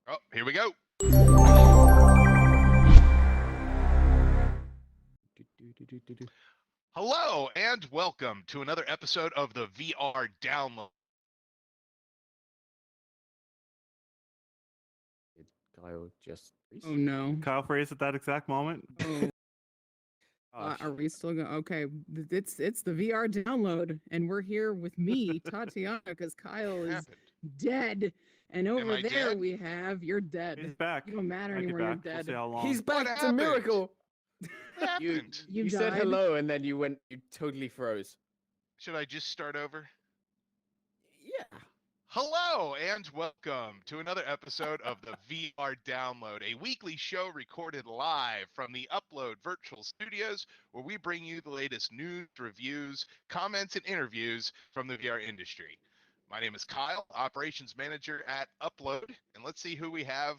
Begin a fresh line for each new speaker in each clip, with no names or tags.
Oh, here we go. Hello and welcome to another episode of the VR Download.
Did Kyle just freeze?
Oh no.
Kyle freeze at that exact moment.
Oh. Are we still going? Okay, it's the VR download, and we're here with me, Tatiana, because Kyle is dead, and over
I
there
dead?
we have you're dead.
He's back.
You don't matter
Might be
anymore. You're
back. We'll
dead.
see how long.
He's back.
What
It's a
happened?
miracle.
What happened?
You said
died.
hello and then you totally froze.
Should I just start over?
Yeah.
Hello and welcome to another episode of the VR Download, a weekly show recorded live from the Upload Virtual Studios, where we bring you the latest news, reviews, comments, and interviews from the VR industry. My name is Kyle, Operations Manager at Upload, and let's see who we have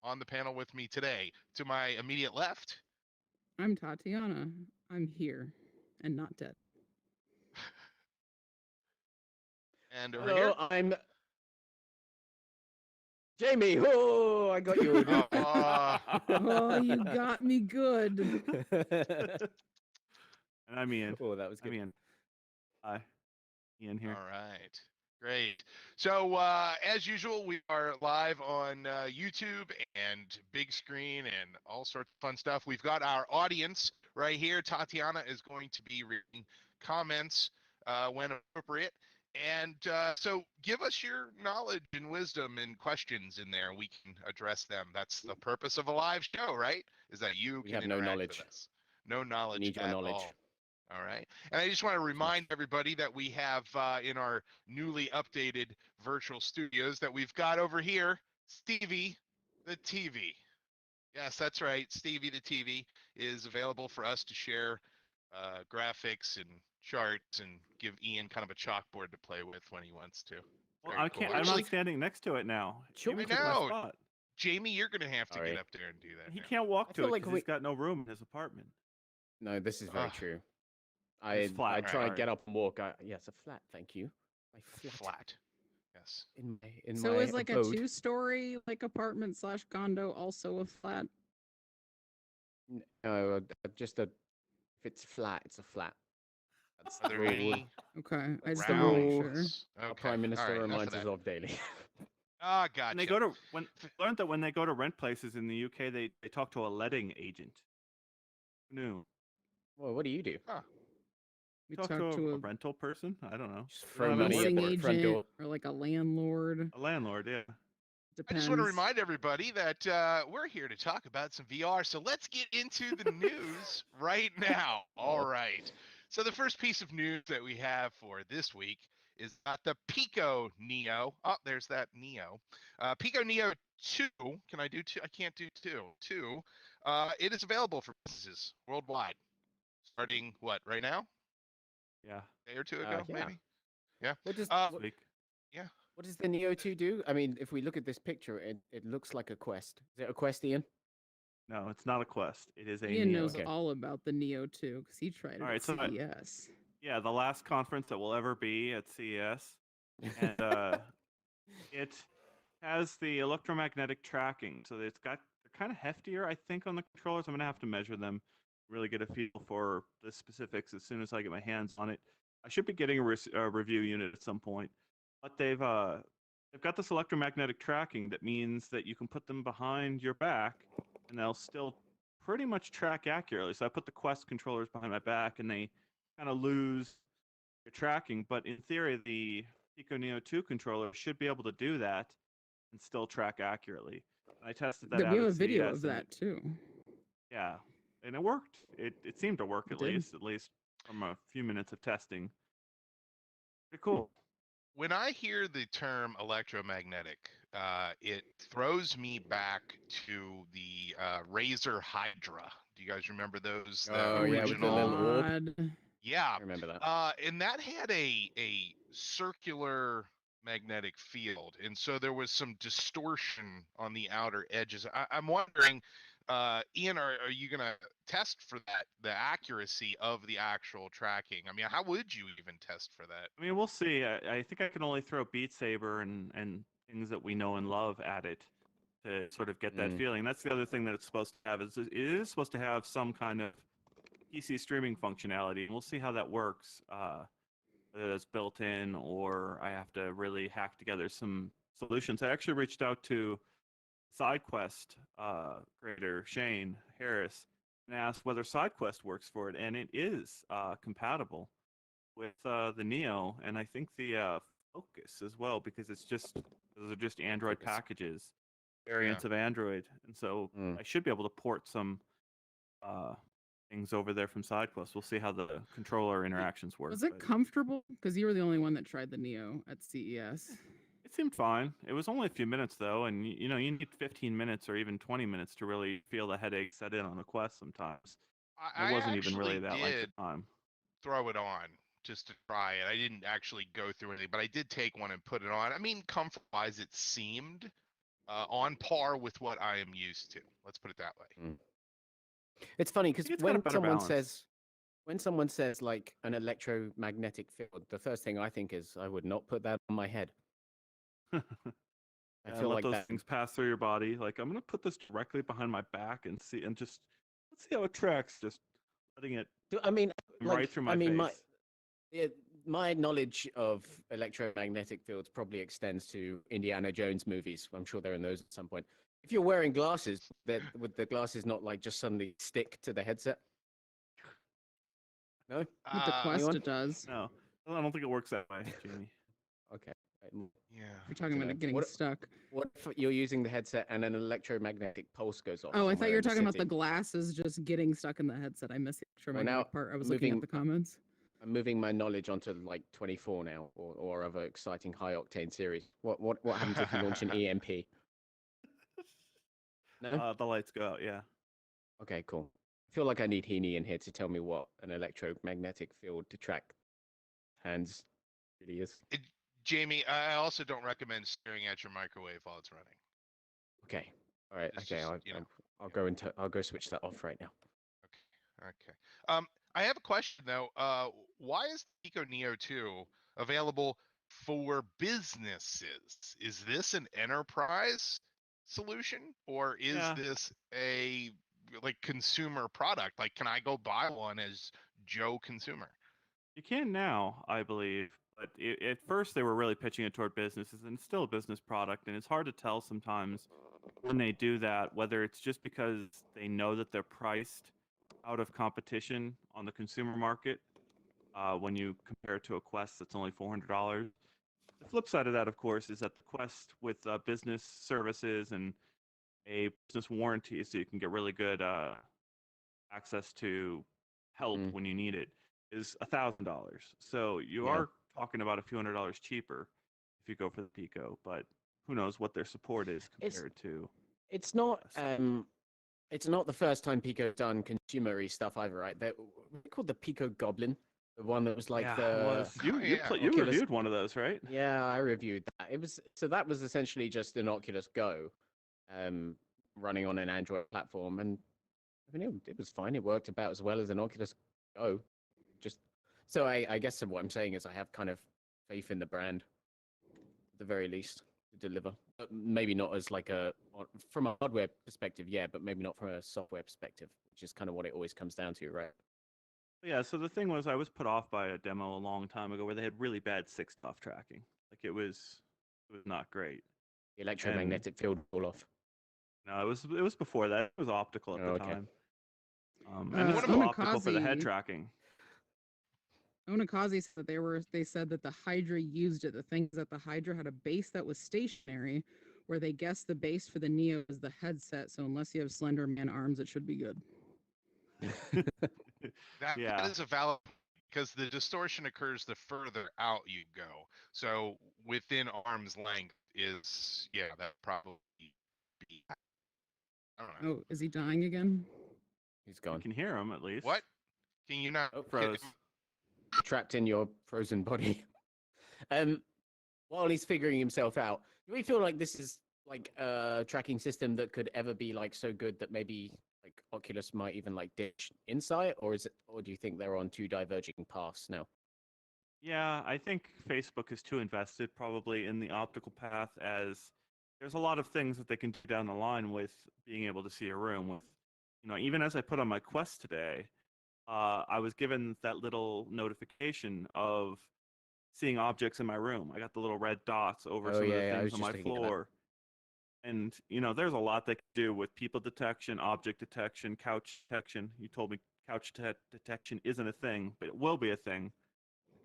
on the panel with me today. To my immediate left,
I'm Tatiana. I'm here, and not dead.
and over
Hello,
here.
I'm Jamie. Oh, I got you.
Oh, you got me good.
And I'm Ian.
Oh, that was good.
I'm Ian. Hi. Ian here.
All right. Great. So, as usual, we are live on YouTube and big screen and all sorts of fun stuff. We've got our audience right here. Tatiana is going to be reading comments when appropriate. And so give us your knowledge and wisdom and questions in there. We can address them. That's the purpose of a live show, right? Is that you
We
can
have no
interact
knowledge.
with us. No knowledge
Need your
at
knowledge.
all. All right. And I just want to remind everybody that we have in our newly updated virtual studios that we've got over here, Stevie the TV. Yes, that's right. Stevie the TV is available for us to share graphics and charts and give Ian kind of a chalkboard to play with when he wants to.
Well,
Very
I
cool.
can't. I'm
Actually,
not standing next to it now.
Sure.
Jamie
I
took my
know.
spot.
Jamie, you're going to have to
Sorry.
get up there and do that.
He
now.
can't walk
I
to
feel
it
like
because
we-
he's got no room in his apartment.
No, this is very
Ugh.
true.
It's flat.
I try
Alright,
and get up and walk. Yes, a flat. Thank you. My
Flat. Yes.
In
So
my
is like
abode.
a 2-story like apartment / condo also a flat?
No, just a. If it's flat, it's a flat. That's
Are there
the rule
any
Okay, I just want to make sure.
rounds?
our
Okay.
Prime Minister
All right, enough
reminds
of
us
that.
of daily.
Ah, gotcha.
When they go to when I learned that when they go to rent places in the UK, they talk to a letting agent. No,
Well, what do you do?
We
talk
talk
to a
to
rental person. I don't know.
Just throw
No,
a
no,
money at
leasing
the front door.
agent or like a landlord.
A landlord. Yeah.
I
Depends.
just want to remind everybody that we're here to talk about some VR. So let's get into the news right now. All right. So the first piece of news that we have for this week is that the Pico Neo. Oh, there's that Neo. Pico Neo 2. Can I do 2? I can't do 2. 2. It is available for businesses worldwide. Starting what, right now?
Yeah.
A day or two ago,
yeah.
maybe? Yeah.
What does
This week.
what does the Neo 2 do? I mean, if we look at this picture, it looks like a Quest. Is it a Quest, Ian?
No, it's not a Quest. It is a
Ian
Neo.
knows
Okay.
all about the Neo 2 because he tried it
All right,
at
so I-
CES.
Yeah, the last conference that will ever be at CES, and it has the electromagnetic tracking. So they're kind of heftier, I think, on the controllers. I'm gonna have to measure them, really get a feel for the specifics as soon as I get my hands on it. I should be getting a review unit at some point, but they've got this electromagnetic tracking that means that you can put them behind your back, and they'll still pretty much track accurately. So I put the Quest controllers behind my back, and they kind of lose your tracking, but in theory, the Pico Neo 2 controller should be able to do that and still track accurately. I tested that
But
out
we have a
at
video
CES,
of
and
that too.
yeah, and it worked. It seemed to work
It
at
did.
least from a few minutes of testing. Pretty cool.
When I hear the term electromagnetic, it throws me back to the Razer Hydra. Do you guys remember those? The
Oh, yeah, with the
original.
little orb.
God.
Yeah,
I remember that.
and that had a circular magnetic field, and so there was some distortion on the outer edges. I'm wondering, Ian, are you gonna test for that, the accuracy of the actual tracking? I mean, how would you even test for that?
I mean, we'll see. I think I can only throw Beat Saber and things that we know and love at it. to sort of get that feeling. That's the other thing that it's supposed to have is it is supposed to have some kind of PC streaming functionality. And we'll see how that works. Whether that's built in or I have to really hack together some solutions. I actually reached out to SideQuest creator Shane Harris and asked whether SideQuest works for it, and it is compatible with the Neo, and I think the Focus as well, because those are just Android packages, variants of Android, and so I should be able to port some things over there from SideQuest. We'll see how the controller interactions work.
Was it comfortable? Because you were the only one that tried the Neo at CES.
It seemed fine. It was only a few minutes though, and you need 15 minutes or even 20 minutes to really feel the headache set in on a Quest sometimes. It wasn't even really that length of time.
Throw it on just to try it. I didn't actually go through anything, but I did take one and put it on. I mean, comfort-wise, it seemed on par with what I am used to. Let's put it that way.
It's funny because when someone says like an electromagnetic field, the first thing I think is I would not put that on my head.
I feel like those things pass through your body. Like I'm gonna put this directly behind my back and let's see how it tracks. Just letting it.
I mean,
right through my face.
My knowledge of electromagnetic fields probably extends to Indiana Jones movies. I'm sure they're in those at some point. If you're wearing glasses, would the glasses not like just suddenly stick to the headset? No?
With the Quest, it does.
No, I don't think it works that way, Jamie.
Okay.
Yeah.
You're talking about it getting stuck.
What if you're using the headset and an electromagnetic pulse goes off?
Oh, I thought you were talking about the glasses just getting stuck in the headset. I missed the electromagnetic part. I was looking at the comments.
I'm moving my knowledge onto like 24 now, or other exciting high octane series. What happens if you launch an EMP? No?
The lights go out. Yeah.
Okay, cool. I feel like I need Heaney in here to tell me what an electromagnetic field to track hands really is.
Jamie, I also don't recommend staring at your microwave while it's running.
Okay. All right.
It's
Okay.
just,
I'll go switch that off right now.
Okay. I have a question though. Why is Pico Neo 2 available for businesses? Is this an enterprise solution, or is this a consumer product? Like, can I go buy one as Joe consumer?
You can now, I believe, but at first they were really pitching it toward businesses, and it's still a business product, and it's hard to tell sometimes when they do that, whether it's just because they know that they're priced out of competition on the consumer market when you compare it to a Quest that's only $400. The flip side of that, of course, is that the Quest with business services and a business warranty, so you can get really good access to help when you need it, is $1,000. So you are talking about a few $100 cheaper if you go for the Pico, but who knows what their support is compared to.
It's not. It's not the first time Pico's done consumery stuff either, right? They're called the Pico Goblin, the one that was like
you reviewed one of those, right?
Yeah, I reviewed that. That was essentially just an Oculus Go, running on an Android platform, and I mean it was fine. It worked about as well as an Oculus Go. So I guess what I'm saying is I have kind of faith in the brand, at the very least, to deliver. But maybe not as from a hardware perspective, but maybe not from a software perspective, which is kind of what it always comes down to, right?
Yeah, so the thing was I was put off by a demo a long time ago where they had really bad 6-off tracking. Like it was not great.
The electromagnetic field roll off.
No, it was before that. It was optical at the time. And
what
it's still optical for the head tracking.
Onakazi said they said that the Hydra used it. The thing is that the Hydra had a base that was stationary, where they guessed the base for the Neo is the headset. So unless you have Slender Man arms, it should be good.
That is a valid, because the distortion occurs the further out you go. So within arm's length is that probably be. I don't know.
Oh, is he dying again?
He's gone.
You can hear him at least.
What? Can you not?
Froze.
Trapped in your frozen body. While he's figuring himself out, do we feel like this is like a tracking system that could ever be like so good that maybe like Oculus might even like ditch Insight, or do you think they're on two diverging paths now?
Yeah, I think Facebook is too invested probably in the optical path as there's a lot of things that they can do down the line with being able to see a room. With, even as I put on my Quest today, I was given that little notification of seeing objects in my room. I got the little red dots over some of the things on my floor. And, there's a lot they can do with people detection, object detection, couch detection. You told me couch detection isn't a thing, but it will be a thing.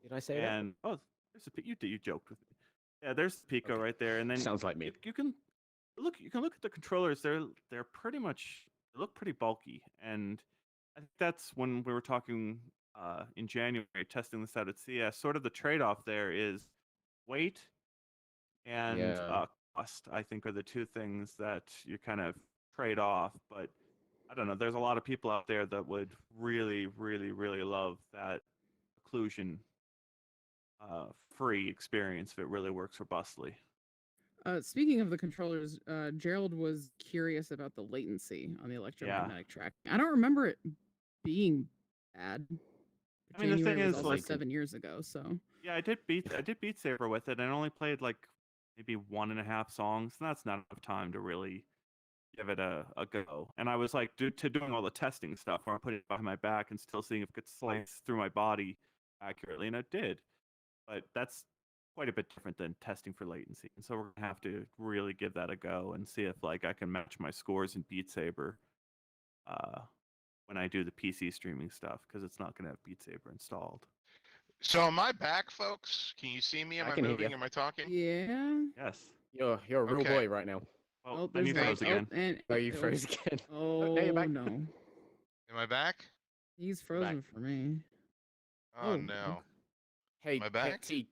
Did I say that?
And, there's you joked with me. Yeah, there's Pico right there. And then
sounds like me.
You can look at the controllers. They're pretty much, they look pretty bulky. And I think that's when we were talking in January, testing this out at CS. Sort of the trade-off there is weight and cost. I think are the two things that you kind of trade off. But I don't know. There's a lot of people out there that would really, really, really love that occlusion free experience if it really works robustly.
Speaking of the controllers, Gerald was curious about the latency on the electromagnetic track. I don't remember it being bad.
I mean, the thing is,
also 7 years ago, so
yeah, I did Beat Saber with it, and I only played like maybe 1.5 songs, and that's not enough time to really give it a go. And I was like doing all the testing stuff where I'm putting it behind my back and still seeing if it could slice through my body accurately, and it did. But that's quite a bit different than testing for latency, and so we're gonna have to really give that a go and see if like I can match my scores in Beat Saber when I do the PC streaming stuff, because it's not gonna have Beat Saber installed.
So am I back, folks? Can you see me? Am I moving? Am I talking?
Yeah.
Yes.
You're a real boy right now.
Well, then you froze again.
You froze again.
Oh,
now you're back.
No.
Am I back?
He's frozen for me.
Oh, no.
Hey,
am I back?
T,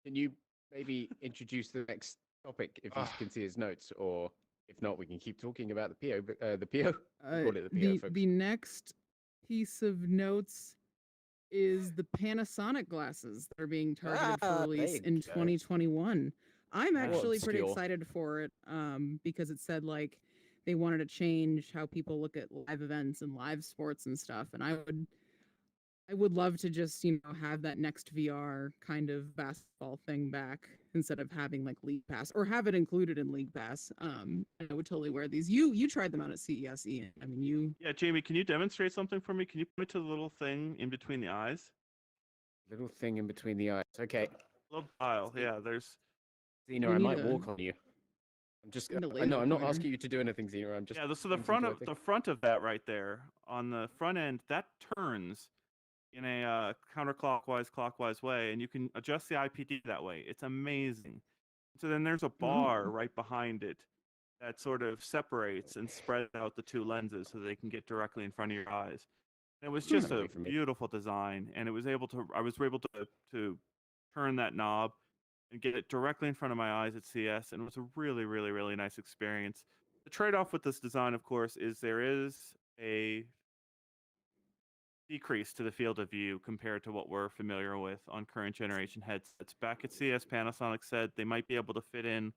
can you maybe introduce the next topic if you can see his notes, or if not, we can keep talking about the PO. The PO. Call it the PO, folks.
The next piece of notes is the Panasonic glasses that are being targeted for release in 2021. I'm actually pretty excited for it because it said like they wanted to change how people look at live events and live sports and stuff, and I would love to just have that next VR kind of basketball thing back instead of having like League Pass, or have it included in League Pass. I would totally wear these. You tried them out at CES, Ian. I mean, you.
Yeah, Jamie, can you demonstrate something for me? Can you point to the little thing in between the eyes?
Little thing in between the eyes. Okay.
Little dial. Yeah, there's.
Zeno, I might walk on you. I'm just. No, I'm not asking you to do anything, Zeno. I'm just.
Yeah, so the front of that right there on the front end that turns in a clockwise way, and you can adjust the IPD that way. It's amazing. So then there's a bar right behind it that sort of separates and spreads out the two lenses so they can get directly in front of your eyes. And it was just a beautiful design, and I was able to turn that knob and get it directly in front of my eyes at CS, and it was a really, really, really nice experience. The trade-off with this design, of course, is there is a decrease to the field of view compared to what we're familiar with on current generation headsets. Back at CS, Panasonic said they might be able to fit in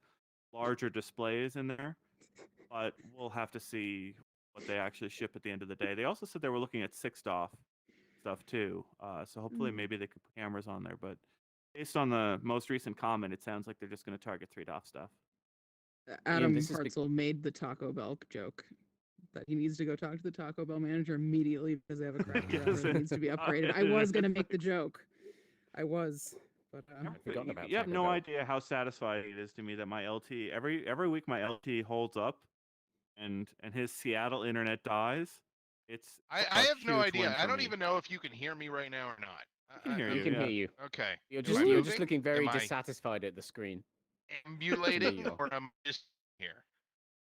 larger displays in there, but we'll have to see what they actually ship at the end of the day. They also said they were looking at 6DoF stuff too, so hopefully maybe they could put cameras on there, but based on the most recent comment, it sounds like they're just going to target 3DoF stuff.
Adam Hartzell made the Taco Bell joke that he needs to go talk to the Taco Bell manager immediately because they have a crack that needs to be upgraded. I was going to make the joke. I was. But
you have no idea how satisfying it is to me that my LT every week my LT holds up and his Seattle internet dies.
I have no idea. I don't even know if you can hear me right now or not.
I can hear you.
Okay.
You're just looking very dissatisfied at the screen.
Ambulating, or I'm just here.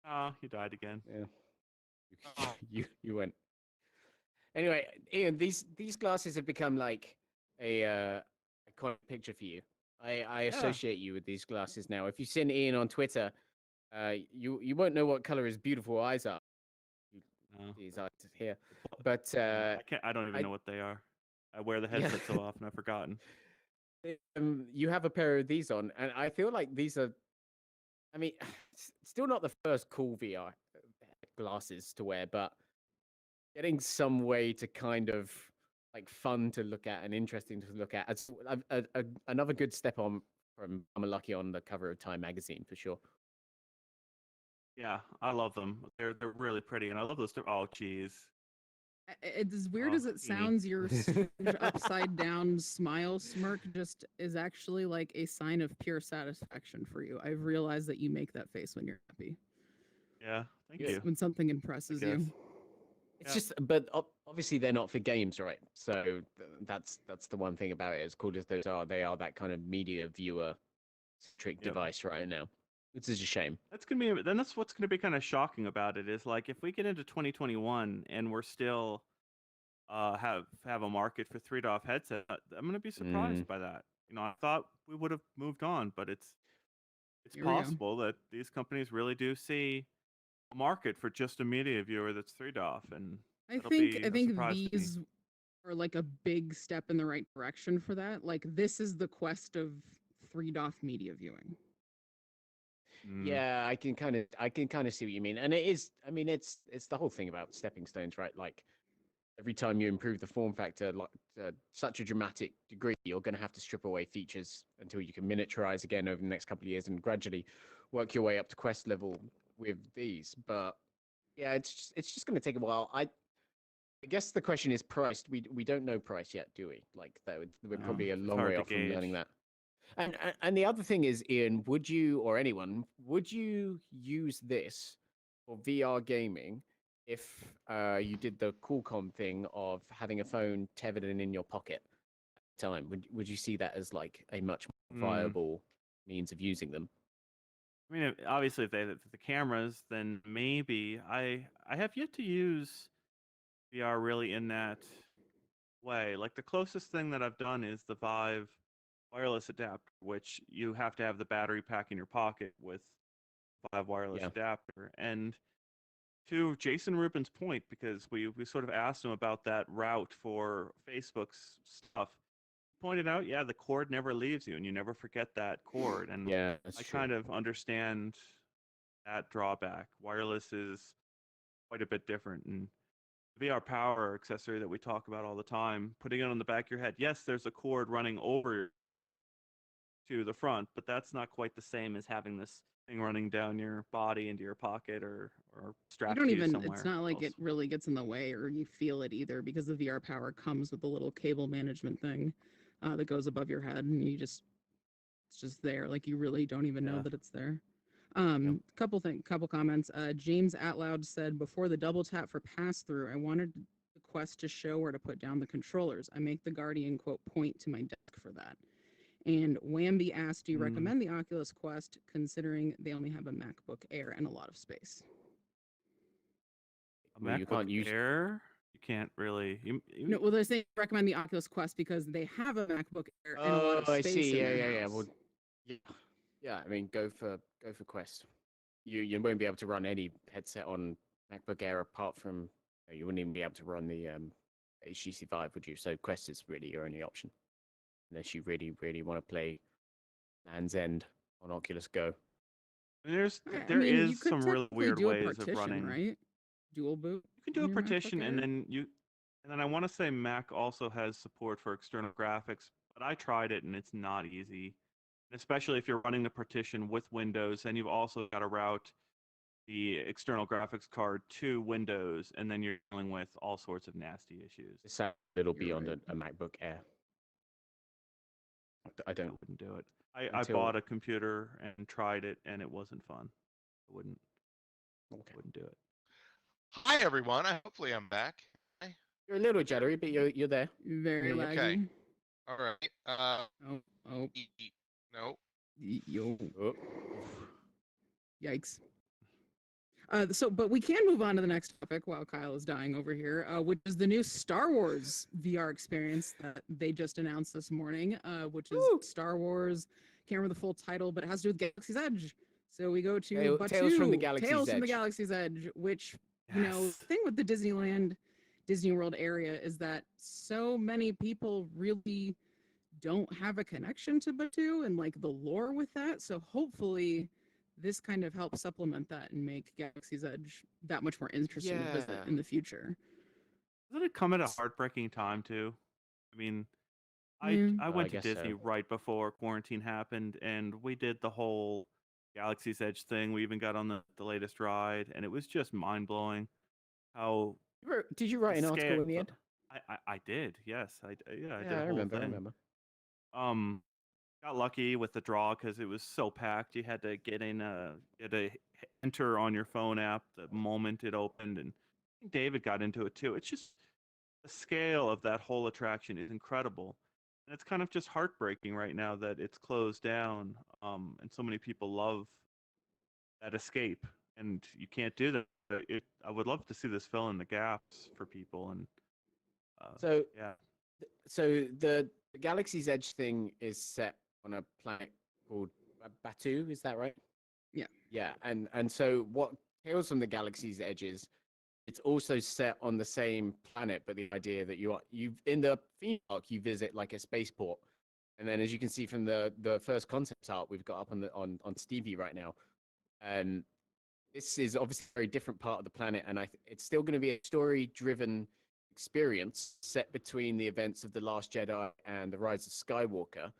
Oh, he died again.
Yeah. You went. Anyway, Ian, these glasses have become like a iconic picture for you. I associate you with these glasses now. If you've seen Ian on Twitter, you won't know what color his beautiful eyes are. These eyes here, but
I don't even know what they are. I wear the headset so often I've forgotten.
You have a pair of these on, and I feel like these are. I mean, still not the first cool VR glasses to wear, but getting some way to kind of like fun to look at and interesting to look at. It's another good step on from I'm Lucky on the cover of Time magazine for sure.
Yeah, I love them. They're really pretty, and I love those. Oh, geez.
It's as weird
Oh,
as it
teeny.
sounds, your strange upside down smile smirk just is actually like a sign of pure satisfaction for you. I've realized that you make that face when you're happy.
Yeah, thank
Good.
you.
When something
I
impresses
guess.
you.
It's
Yeah.
just, but obviously they're not for games, right? So that's the one thing about it. As cool as those are, they are that kind of media viewer trick
Yep.
device right now. Which is a shame.
That's gonna be. Then that's what's gonna be kind of shocking about it is like if we get into 2021 and we're still have a market for $3 headset, I'm gonna be surprised by that. You know, I thought we would have moved on, but it's
Here we go.
possible that these companies really do see a market for just a media viewer that's $3, and
I
that'll
think
be
I
a
think
surprise to me.
these are like a big step in the right direction for that. Like this is the quest of 3DOF media viewing.
Yeah, I can kind of see what you mean, and it is. I mean, it's the whole thing about stepping stones, right? Like every time you improve the form factor, like such a dramatic degree, you're going to have to strip away features until you can miniaturize again over the next couple of years and gradually work your way up to Quest level with these. But yeah, it's just going to take a while. I guess the question is priced. We don't know price yet, do we? Like that we're probably a
It's
long
hard
way
to
off from learning
gauge.
that. And the other thing is, Ian, would you or anyone would you use this for VR gaming if you did the Qualcomm thing of having a phone tethered in your pocket at the time? Would you see that as like a much more viable means of using them?
I mean, obviously, if they have the cameras, then maybe I have yet to use VR really in that way. Like the closest thing that I've done is the Vive wireless adapter, which you have to have the battery pack in your pocket with Vive wireless
Yeah.
adapter. And to Jason Rubin's point, because we sort of asked him about that route for Facebook's stuff, he pointed out, yeah, the cord never leaves you, and you never forget that cord. And
Yeah, that's
I
true.
kind of understand that drawback. Wireless is quite a bit different, and VR power accessory that we talk about all the time, putting it on the back of your head. Yes, there's a cord running over to the front, but that's not quite the same as having this thing running down your body into your pocket or
You
strapped
don't
to you
even,
somewhere
it's not like
else.
it really gets in the way or you feel it either because the VR power comes with a little cable management thing that goes above your head and it's just there. Like you really don't even know
Yeah.
that it's there.
Yep.
Couple comments. James Atloud said before the double tap for pass through, I wanted the Quest to show where to put down the controllers. I make the Guardian quote point to my desk for that. And Wamby asked, do you recommend the Oculus Quest considering they only have a MacBook Air and a lot of space?
A
Well,
MacBook
you can't use
Air, you can't really.
No, well, they're saying recommend the Oculus Quest because they have a MacBook Air and a lot of
I
space
see.
in
Yeah,
their
yeah, yeah.
house.
Well, yeah. I mean, go for Quest. You won't be able to run any headset on MacBook Air apart from you wouldn't even be able to run the HTC Vive, would you? So Quest is really your only option unless you really want to play Land's End on Oculus Go.
There
you
is
could
some really
technically
weird
do a
ways of
partition,
running.
right? Dual boot.
You can do
on
a
your MacBook
partition, and
Air?
then I want to say Mac also has support for external graphics, but I tried it and it's not easy. Especially if you're running the partition with Windows, then you've also got to route the external graphics card to Windows, and then you're dealing with all sorts of nasty issues.
It's a little
You're
beyond
right.
a MacBook Air. I don't.
wouldn't do it. I bought a computer and tried it, and it wasn't fun. I wouldn't do it.
Hi everyone. Hopefully I'm back. Hi.
You're a little jittery, but you're there.
Very laggy.
Okay. All right.
Oh.
No.
Yo.
Oh.
Yikes. But we can move on to the next topic while Kyle is dying over here, which is the new Star Wars VR experience that they just announced this morning, which is Star Wars. Can't remember the full title, but it has to do with Galaxy's Edge. So we go to
Tales from the Galaxy's
Tales
Edge.
from the Galaxy's Edge, which, you know,
Yes.
the thing with the Disney World area is that so many people really don't have a connection to Batu and like the lore with that. So hopefully this kind of helps supplement that and make Galaxy's Edge that much more interesting to visit in the future.
Doesn't it come at a heartbreaking time too? I mean, I went to
guess
Disney
so.
right before quarantine happened, and we did the whole Galaxy's Edge thing. We even got on the latest ride, and it was just mind blowing. How
Did you write an article in the end?
I did. Yes, I did a whole
I remember.
thing.
I remember.
Got lucky with the draw because it was so packed. You had to get in. You had to enter on your phone app the moment it opened, and I think David got into it too. It's just the scale of that whole attraction is incredible, and it's kind of just heartbreaking right now that it's closed down. And so many people love that escape, and you can't do that. I would love to see this fill in the gaps for people, and
so
yeah.
So the Galaxy's Edge thing is set on a planet called Batu. Is that right?
Yeah.
Yeah, and so what Tales from the Galaxy's Edge is, it's also set on the same planet, but the idea that you in the theme park you visit like a spaceport, and then as you can see from the first concept art we've got up on Stevie right now, this is obviously a very different part of the planet, and it's still going to be a story-driven experience set between the events of The Last Jedi and The Rise of Skywalker,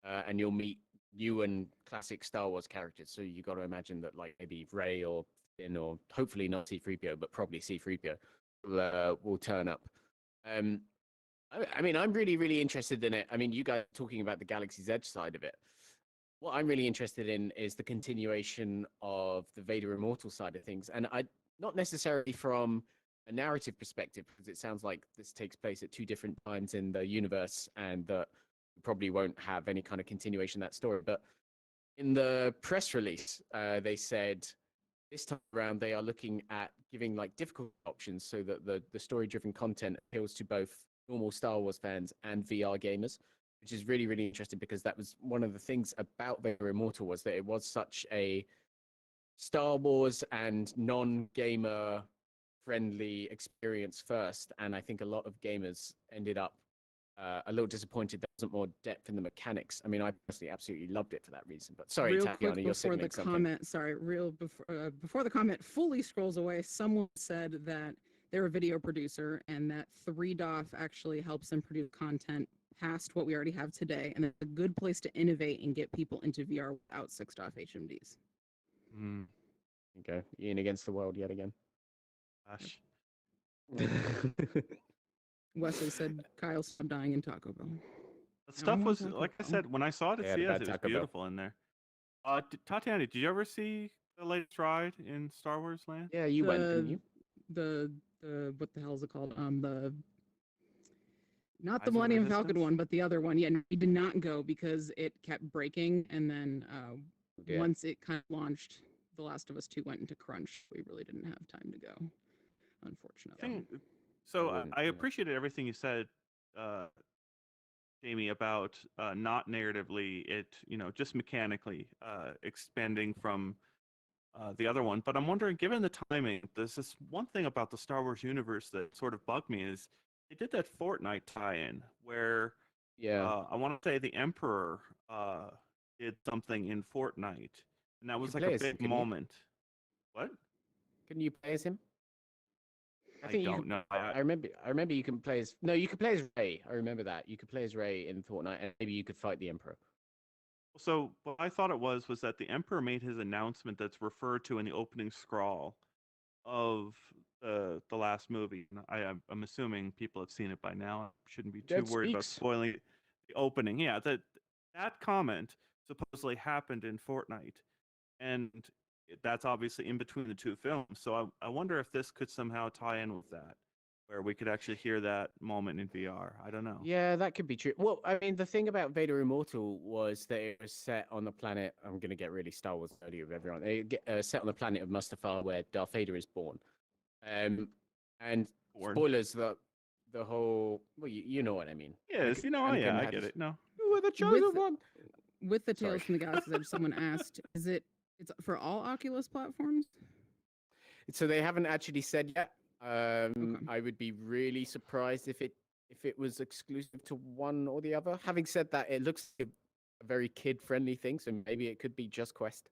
and you'll meet new and classic Star Wars characters. So you got to imagine that like maybe Rey or Finn, or hopefully not C-3PO, but probably C-3PO will turn up. I mean, I'm really, really interested in it. I mean, you guys are talking about the Galaxy's Edge side of it. What I'm really interested in is the continuation of the Vader Immortal side of things. And not necessarily from a narrative perspective, because it sounds like this takes place at two different times in the universe, and that probably won't have any kind of continuation of that story. But in the press release, they said this time around they are looking at giving like difficult options so that the story-driven content appeals to both normal Star Wars fans and VR gamers, which is really, really interesting, because that was one of the things about Vader Immortal, was that it was such a Star Wars and non-gamer friendly experience first, and I think a lot of gamers ended up a little disappointed there wasn't more depth in the mechanics. I mean, I personally absolutely loved it for that reason. But sorry,
real
Tatiana,
quick
you're
before the
something.
comment, sorry, before the comment fully scrolls away, someone said that they're a video producer and that 3DOF actually helps them produce content past what we already have today, and it's a good place to innovate and get people into VR without 6DOF HMDs.
Okay, Ian against the world yet again.
Gosh.
Wesley said Kyle stopped dying in Taco Bell.
The stuff was, like I said, when I saw it at CS, it was beautiful in there. Tatiana, did you ever see the latest ride in Star Wars Land?
Yeah, you went, didn't you?
The what the hell is it called? Not the Millennium Falcon one, but the other one. Yeah, we did not go because it kept breaking, and then once it kind of launched, The Last of Us 2 went into crunch. We really didn't have time to go, unfortunately.
So I appreciated everything you said, Jamie, about not narratively, just mechanically expanding from the other one. But I'm wondering, given the timing, there's this one thing about the Star Wars universe that sort of bugged me is they did that Fortnite tie-in where I want to say the Emperor did something in Fortnite, and that was like a big moment. What?
Can you play as him?
I don't know.
I remember you can play as you could play as Rey. I remember that. You could play as Rey in Fortnite, and maybe you could fight the Emperor.
So what I thought it was that the Emperor made his announcement that's referred to in the opening scroll of the last movie. I'm assuming people have seen it by now. I shouldn't be too worried about spoiling the opening. Yeah, that comment supposedly happened in Fortnite, and that's obviously in between the two films. So I wonder if this could somehow tie in with that, where we could actually hear that moment in VR. I don't know.
Yeah, that could be true. Well, I mean, the thing about Vader Immortal was that it was set on the planet. I'm going to get really Star Wars nerdy with everyone. Set on the planet of Mustafar, where Darth Vader is born. And spoilers, the whole. Well, you know what I mean.
Yes, I get it. No,
you were the chosen one.
With the Tales from the Galaxy's Edge, someone asked, it's for all Oculus platforms?
So they haven't actually said yet. I would be really surprised if it was exclusive to one or the other. Having said that, it looks like a very kid-friendly thing, so maybe it could be just Quest.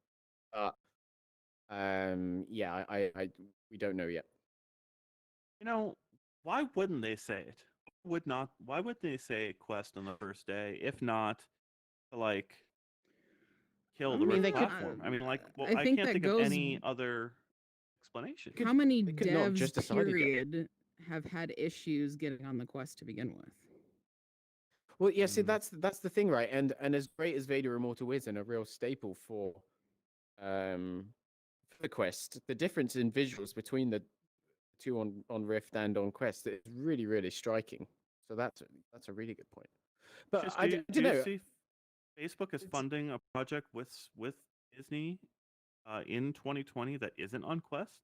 Yeah, we don't know yet.
Why wouldn't they say it? Why would they say Quest on the first day, if not to kill
I
the
mean,
Rift
they could-
platform. I mean, like, well,
I
I
think
can't
that
think of
goes-
any other explanation.
How many
they could not
devs,
just decide to go.
period, have had issues getting on the Quest to begin with?
Well, yeah, see,
Mm.
that's the thing, right? And as great as Vader Immortal is, and a real staple for the Quest, the difference in visuals between the two on Rift and on Quest is really, really striking. So that's a really good point. But
Just,
I
do
don't know.
you see Facebook is
It's-
funding a project with Disney in 2020 that isn't on Quest?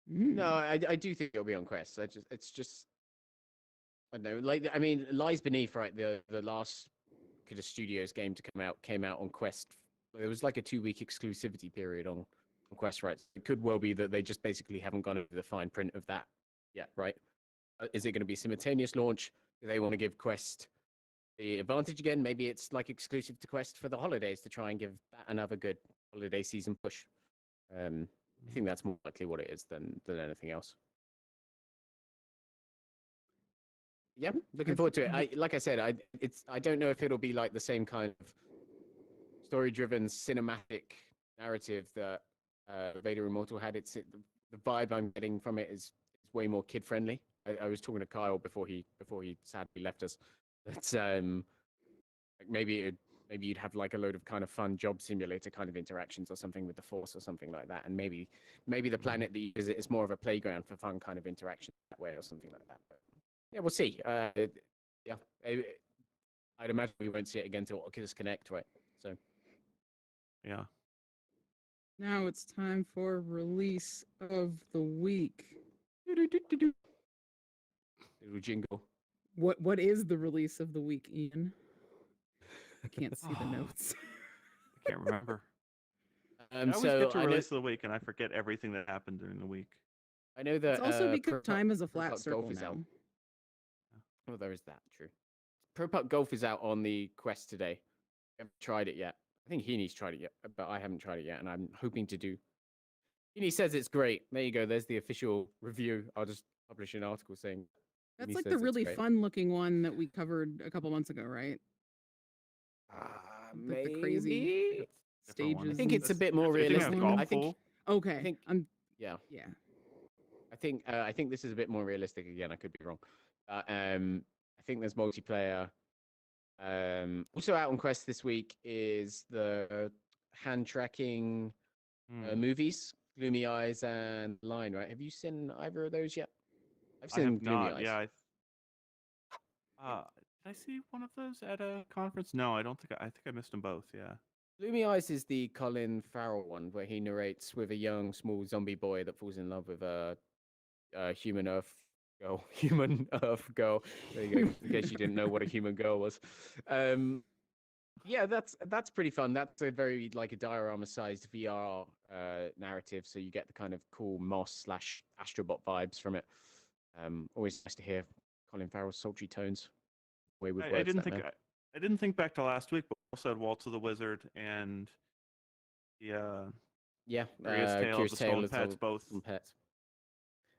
No, I do think it'll be on Quest. It's just I don't know. Like, I mean, Lies Beneath, right? The last kind of Studios game to came out on Quest. There was like a 2-week exclusivity period on Quest, right? It could well be that they just basically haven't gone over the fine print of that yet, right? Is it going to be simultaneous launch? Do they want to give Quest the advantage again? Maybe it's like exclusive to Quest for the holidays to try and give that another good holiday season push. I think that's more likely what it is than anything else. Yeah, looking forward to it. Like I said, I don't know if it'll be like the same kind of story-driven cinematic narrative that Vader Immortal had. The vibe I'm getting from it is way more kid-friendly. I was talking to Kyle before he sadly left us. That's like maybe you'd have like a load of kind of fun job simulator kind of interactions or something with the Force or something like that, and maybe the planet that you visit is more of a playground for fun kind of interaction that way or something like that. But yeah, we'll see. Yeah, I'd imagine we won't see it again till Oculus Connect, right? So
Yeah.
Now it's time for release of the week.
little jingle.
What is the release of the week, Ian? I can't see the notes.
I can't remember. I always
So
get to
I know,
release of the week, and I forget everything that happened during the week.
I know that
It's also because
Pro
time is a
Pro
flat
Puck
circle
Golf is
now.
out. Well, there is that. True. Pro Puck Golf is out on the Quest today. I haven't tried it yet. I think Heaney's tried it yet, but I haven't tried it yet, and I'm hoping to do. Heaney says it's great. There you go. There's the official review. I'll just publish an article saying.
That's
Heaney
like
says
the
it's
really
great.
fun-looking one that we covered a couple months ago, right? With the crazy
Maybe.
Different one.
stages.
I think it's a bit more
You're thinking
realistic.
of golf
I think.
pool?
Okay.
I think. Yeah.
Yeah.
I think this is a bit more realistic again. I could be wrong. I think there's multiplayer. Also out on Quest this week is the hand tracking movies, Gloomy Eyes and Line. Right? Have you seen either of those yet? I've
I
seen
have
Gloomy
not.
Eyes.
Yeah. Did I see one of those at a conference? No, I don't think. I think I missed them both. Yeah.
Gloomy Eyes is the Colin Farrell one where he narrates with a young, small zombie boy that falls in love with a human Earth girl. Human Earth girl. There you go. In case you didn't know what a human girl was. Yeah, that's pretty fun. That's a very like a diorama-sized VR narrative, so you get the kind of cool Moss/Astrobot vibes from it. Always nice to hear Colin Farrell's sultry tones. Way with words.
I didn't think back to last week, but we also had Waltz of the Wizard and the Curious Tale of the Stolen Pets, both.
Pets.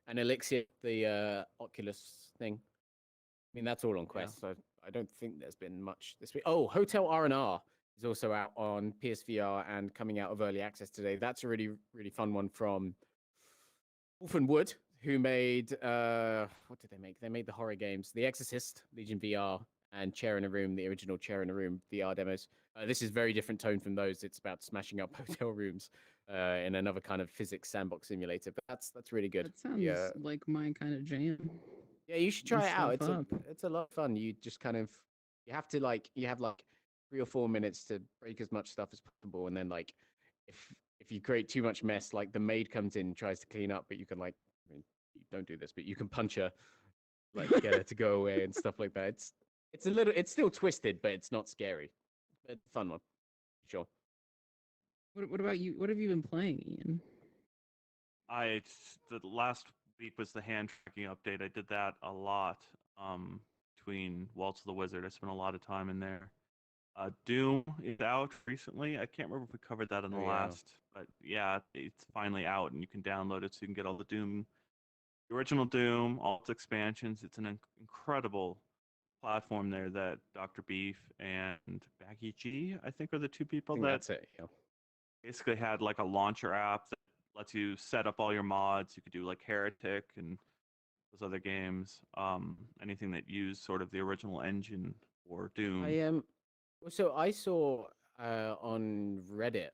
And Elixir, the Oculus thing. I mean, that's all on Quest, so I don't think there's been much this week. Oh, Hotel R&R is also out on PSVR and coming out of early access today. That's a really, really fun one from Wolfen Wood, who made what did they make? They made the horror games, The Exorcist, Legion VR, and Chair in a Room, the original Chair in a Room VR demos. This is very different tone from those. It's about smashing up hotel rooms in another kind of physics sandbox simulator. But that's really good.
That sounds like my kind of jam.
Yeah, you should try it out.
Stuff
It's a lot of fun. You just kind of you have 3 or 4 minutes to break as much stuff as possible, and then like if you create too much mess, like the maid comes in and tries to clean up, but you can like I mean you don't do this, but you can punch her, like get her to go away and stuff like that. It's still twisted, but it's not scary. It's a fun one, sure.
What about you? What have you been playing, Ian?
The last week was the hand tracking update. I did that a lot between Waltz of the Wizard. I spent a lot of time in there. Doom is out recently. I can't remember if we covered that in the last, but yeah, it's finally out and you can download it so you can get all the Doom, the original Doom, all its expansions. It's an incredible platform there that Dr. Beef and Baggy G, I think, are the two people that
That's it. Yeah.
basically had like a launcher app that lets you set up all your mods. You could do like Heretic and those other games. Anything that used sort of the original engine for Doom.
So I saw on Reddit.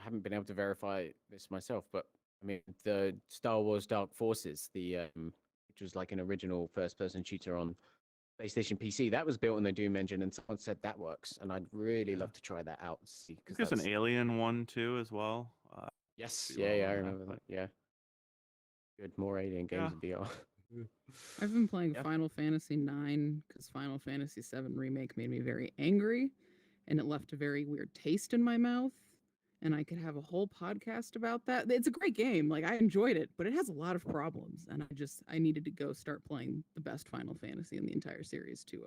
Haven't been able to verify this myself, but I mean the Star Wars Dark Forces, which was like an original first-person shooter on PlayStation PC, that was built on the Doom engine, and someone said that works, and I'd really love to try that out. See,
I think there's an Alien one too as well.
Yes, yeah, I remember that. Yeah, good, more Alien games in VR.
I've been playing Final Fantasy IX because Final Fantasy VII Remake made me very angry, and it left a very weird taste in my mouth. And I could have a whole podcast about that. It's a great game. Like, I enjoyed it, but it has a lot of problems. And I needed to go start playing the best Final Fantasy in the entire series to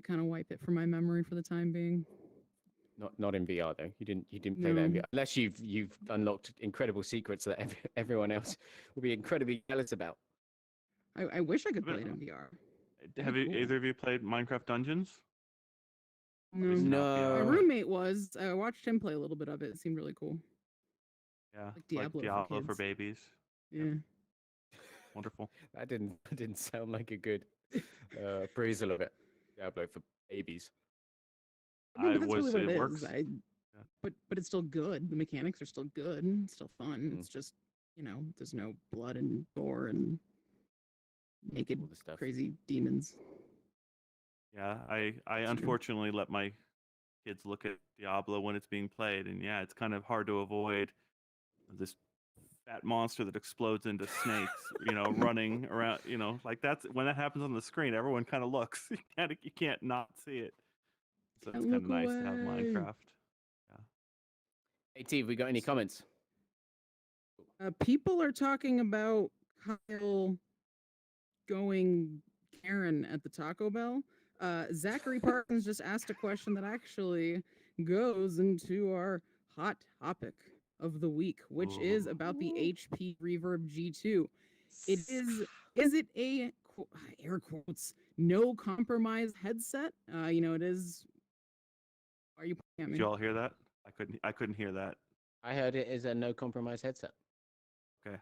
kind of wipe it from my memory for the time being.
Not in VR though. You didn't play that in VR unless you've unlocked incredible secrets that everyone else will be incredibly jealous about.
I wish I could play it in VR.
Have either of you played Minecraft Dungeons?
No. My roommate was. I watched him play a little bit of it. It seemed really cool.
Yeah,
like Diablo
for babies.
Yeah.
Yep. Wonderful.
That didn't sound like a good appraisal of it. Diablo for babies.
But it's still good. The mechanics are still good. It's still fun. It's just, there's no blood and gore and naked crazy demons.
Yeah, I unfortunately let my kids look at Diablo when it's being played, and yeah, it's kind of hard to avoid this fat monster that explodes into snakes, running around, like that's when that happens on the screen, everyone kind of looks. You can't not see it. So it's kind of nice to have Minecraft. Yeah.
Hey, T, we got any comments?
People are talking about Kyle going Karen at the Taco Bell. Zachary Parkins just asked a question that actually goes into our hot topic of the week, which is about the HP Reverb G2. It is it a air quotes no compromise headset? It is. Are you pointing at me?
Did you all hear that? I couldn't hear that.
I heard it is a no compromise headset.
Okay,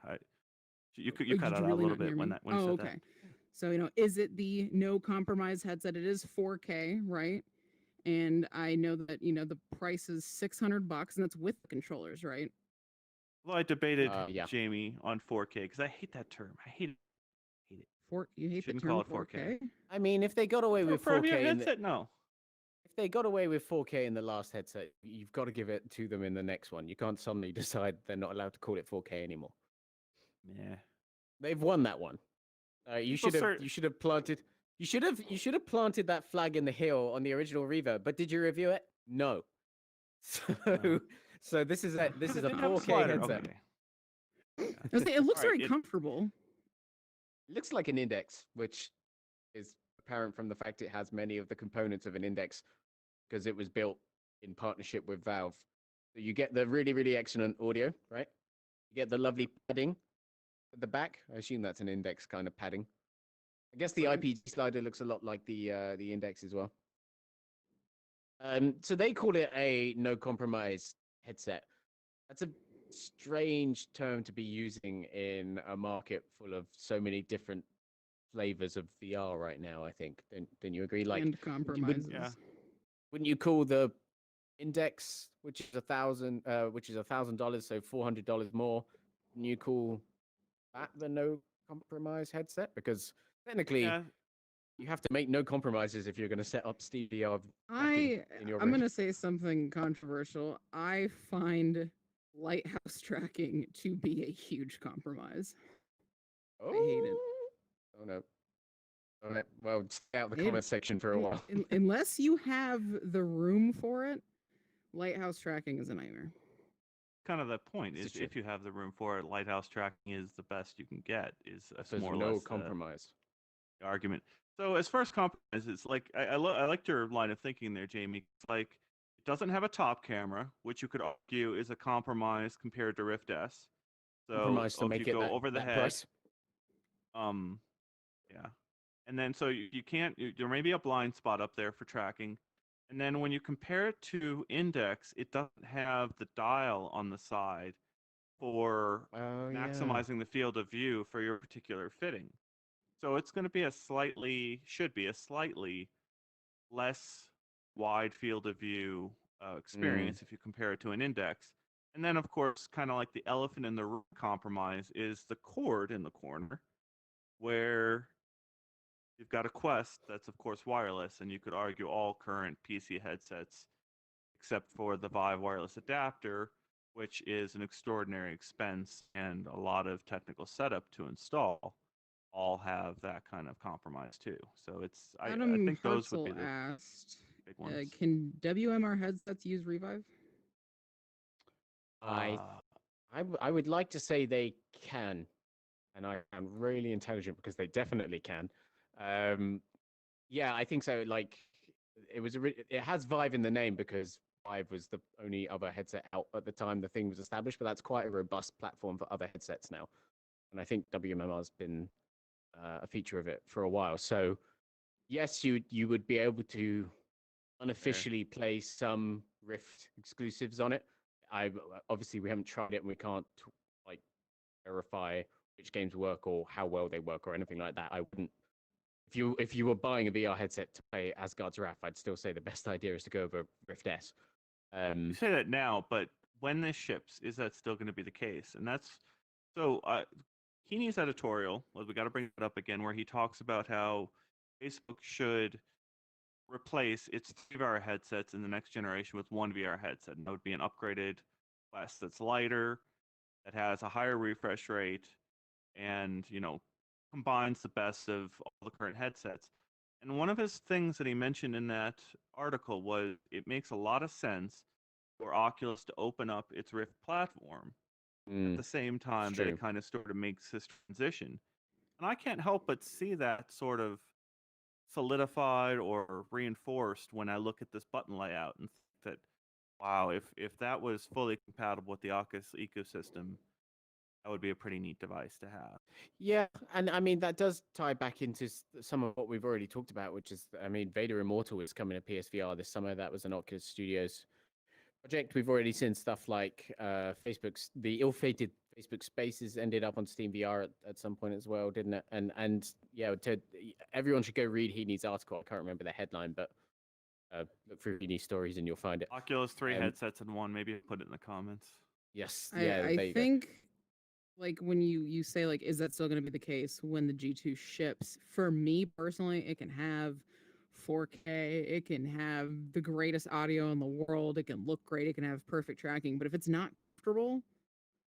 you cut out a little bit when you said that.
So, is it the no compromise headset? It is 4K, right? And I know that, the price is $600 and that's with the controllers, right?
Well, I debated Jamie on 4K because I hate that term. I hate it.
You hate
Shouldn't
the term
call it 4K.
I mean, if they got away with 4K
for a headset, no.
If they got away with 4K in the last headset, you've got to give it to them in the next one. You can't suddenly decide they're not allowed to call it 4K anymore.
Yeah.
They've won that one. You should have planted that flag in the hill on the original Reverb, but did you review it? No. So this is a 4K headset.
Okay. It looks very comfortable.
It looks like an Index, which is apparent from the fact it has many of the components of an Index because it was built in partnership with Valve. So you get the really, really excellent audio, right? You get the lovely padding at the back. I assume that's an Index kind of padding. I guess the IPG slider looks a lot like the Index as well. So they call it a no compromise headset. That's a strange term to be using in a market full of so many different flavors of VR right now. I think. Don't you agree? Like
and compromises.
Wouldn't you call the Index, which is $1,000, so $400 more? Wouldn't you call that the no compromise headset? Because technically, you have to make no compromises if you're going to set up Steam VR.
I'm going to say something controversial. I find lighthouse tracking to be a huge compromise. I hate it.
Oh no. All right. Well, stay out the comment section for a while.
Unless you have the room for it, lighthouse tracking is a nightmare.
Kind of the point is, if you have the room for it, lighthouse tracking is the best you can get.
There's more or less compromise
argument. So as far as compromise, it's like I liked your line of thinking there, Jamie. It's like it doesn't have a top camera, which you could argue is a compromise compared to Rift S. So
compromise to make
you
it
go over the head.
Price.
Yeah. And then so you can't, there may be a blind spot up there for tracking. And then when you compare it to Index, it doesn't have the dial on the side for maximizing the field of view for your particular fitting. So it's going to be should be a slightly less wide field of view experience if you compare it to an Index. And then, of course, kind of like the elephant in the room compromise is the cord in the corner, where you've got a Quest that's, of course, wireless, and you could argue all current PC headsets, except for the Vive wireless adapter, which is an extraordinary expense and a lot of technical setup to install, all have that kind of compromise too. So it's I think those would be the
asked,
big ones.
Can WMR headsets use Revive?
I would like to say they can, and I am really intelligent because they definitely can. Yeah, I think so. Like, it has Vive in the name because Vive was the only other headset out at the time the thing was established, but that's quite a robust platform for other headsets now. And I think WMR has been a feature of it for a while. So yes, you would be able to unofficially play some Rift exclusives on it. Obviously we haven't tried it and we can't like verify which games work or how well they work or anything like that. I wouldn't. If you were buying a VR headset to play Asgard's Wrath, I'd still say the best idea is to go over Rift S.
You say that now, but when this ships, is that still going to be the case? And that's so. Keeney's editorial, well, we got to bring it up again, where he talks about how Facebook should replace its 3 VR headsets in the next generation with 1 VR headset. And that would be an upgraded Quest that's lighter, that has a higher refresh rate, and combines the best of all the current headsets. And one of his things that he mentioned in that article was it makes a lot of sense for Oculus to open up its Rift platform at the same time that it kind of sort of makes this transition. And I can't help but see that sort of solidified or reinforced when I look at this button layout and think that, wow, if that was fully compatible with the Oculus ecosystem, that would be a pretty neat device to have.
Yeah, and I mean that does tie back into some of what we've already talked about, which is, I mean, Vader Immortal is coming to PSVR this summer. That was an Oculus Studios project. We've already seen stuff like the ill-fated Facebook Spaces ended up on Steam VR at some point as well, didn't it? And yeah, everyone should go read Heaney's article. I can't remember the headline, but look for Heaney's stories and you'll find it.
Oculus 3 headsets in one. Maybe put it in the comments.
Yes,
I think. Like when you say like, is that still going to be the case when the G2 ships? For me personally, it can have 4K, it can have the greatest audio in the world, it can look great, it can have perfect tracking. But if it's not comfortable,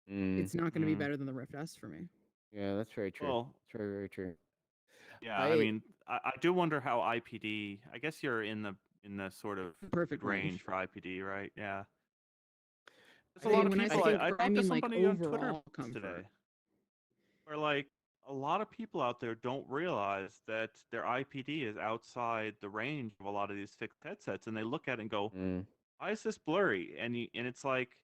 it's not going to be better than the Rift S for me.
Yeah, that's very true.
Well,
that's very, very true.
Yeah, I mean, I do wonder how IPD. I guess you're in the sort of
perfect
range for IPD, right? Yeah.
There's a lot of people. I talked to somebody on Twitter
today, where like a lot of people out there don't realize that their IPD is outside the range of a lot of these fixed headsets, and they look at it and go, "Why is this blurry?" And it's like,